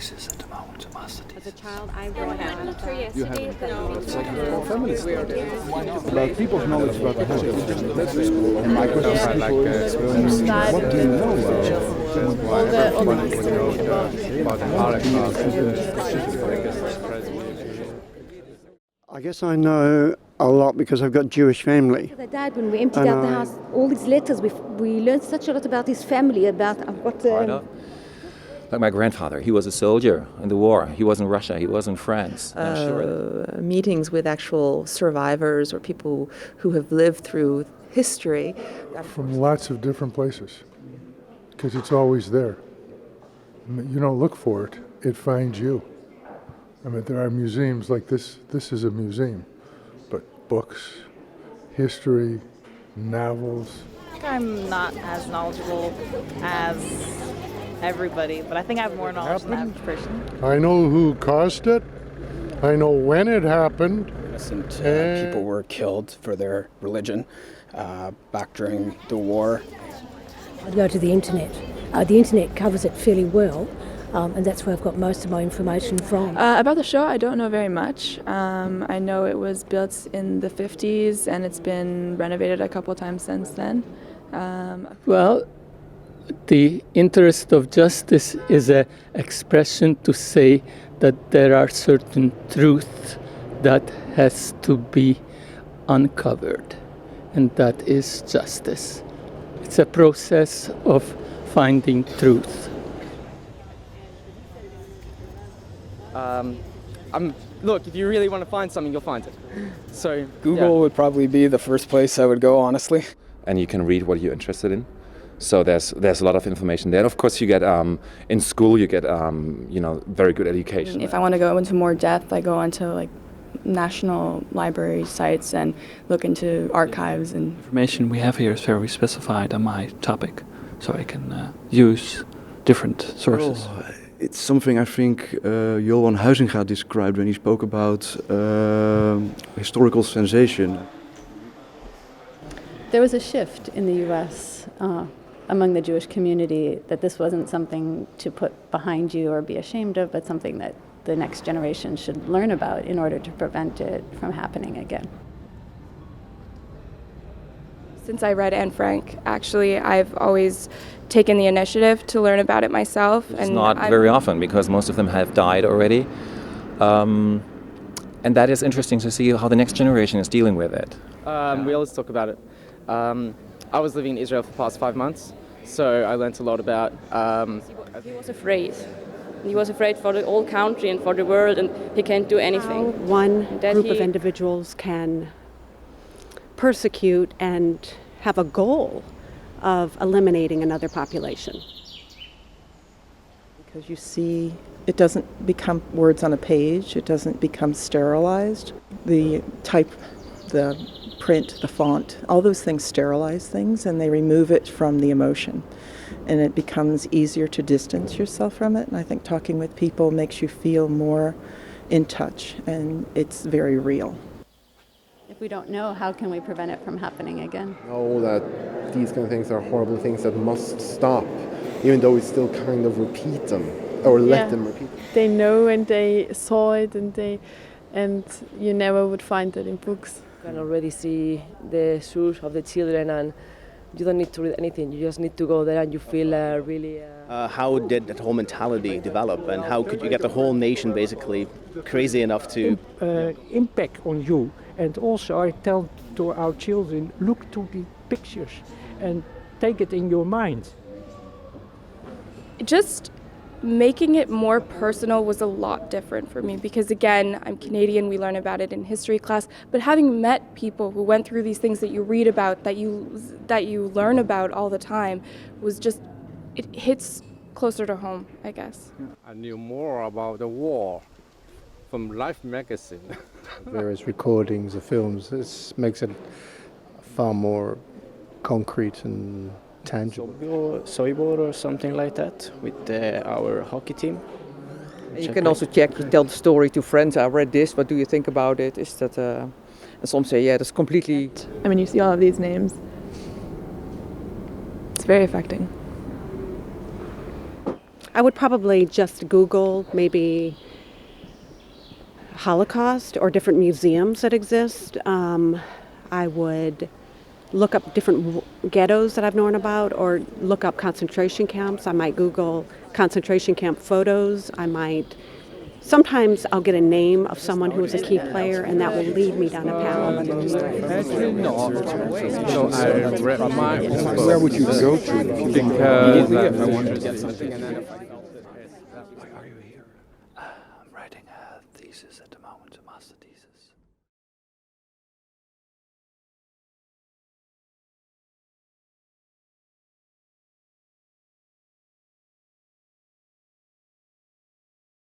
As a child, I read about people's knowledge about the Holocaust. And my question is, what do you know about the Holocaust? I guess I know a lot because I've got Jewish family. the dad, when we emptied out the house, all these letters, we learned such a lot about his family, about what... Like my grandfather, he was a soldier in the war. He was in Russia, he was in France. Meetings with actual survivors or people who have lived through history. From lots of different places, because it's always there. You don't look for it, it finds you. I mean, there are museums like this. This is a museum, but books, history, novels. I think I'm not as knowledgeable as everybody, but I think I have more knowledge than the average person. I know who caused it. I know when it happened. Innocent people were killed for their religion back during the war. I go to the internet. The internet covers it fairly well, and that's where I've got most of my information from. About the show, I don't know very much. I know it was built in the 50s and it's been renovated a couple of times since then. Well, the interest of justice is an expression to say that there are certain truths that has to be uncovered, and that is justice. It's a process of finding truth. Look, if you really want to find something, you'll find it. So Google would probably be the first place I would go, honestly. And you can read what you're interested in. So there's a lot of information there. And of course, you get in school you get very good education. If I want to go into more depth, I go onto like national library sites and look into archives and information we have here is very specified on my topic, so I can use different sources. Well, it's something I think Johan Huizinga described when he spoke about historical sensation. There was a shift in the U.S. Among the Jewish community that this wasn't something to put behind you or be ashamed of, but something that the next generation should learn about in order to prevent it from happening again. Since I read Anne Frank, actually, I've always taken the initiative to learn about it myself. It's not very often because most of them have died already. And that is interesting to see how the next generation is dealing with it. We always talk about it. I was living in Israel for the past 5 months, so I learnt a lot about... He was afraid. He was afraid for the whole country and for the world, and he can't do anything. How one group of individuals can persecute and have a goal of eliminating another population. Because you see, it doesn't become words on a page, it doesn't become sterilized. The type, the print, the font, all those things sterilize things and they remove it from the emotion. And it becomes easier to distance yourself from it. And I think talking with people makes you feel more in touch, and it's very real. If we don't know, how can we prevent it from happening again? Know that these kind of things are horrible things that must stop, even though we still kind of repeat them, or let them repeat them. They know and they saw it, and you never would find it in books. You can already see the source of the children, and you don't need to read anything. You just need to go there and you feel really... How did that whole mentality develop, and how could you get the whole nation basically crazy enough to... Impact on you. And also I tell to our children, look to the pictures and take it in your mind. Just making it more personal was a lot different for me because, again, I'm Canadian, we learn about it in history class, but having met people who went through these things that you read about, that you learn about all the time, was just, it hits closer to home, I guess. I knew more about the war from Life magazine. Various recordings of films, this makes it far more concrete and tangible. Sobibor or something like that with our hockey team. You can also check, you tell the story to friends, I read this, what do you think about it? Is that, and some say, yeah, that's completely... I mean, you see all of these names. It's very affecting. I would probably just Google maybe Holocaust or different museums that exist. I would look up different ghettos that I've known about, or look up concentration camps. I might Google concentration camp photos. Sometimes I'll get a name of someone who was a key player, and that will lead me down a path. Where would you go to? Because I wanted to get something and then Why are you here? I'm writing a thesis at the moment, a master thesis.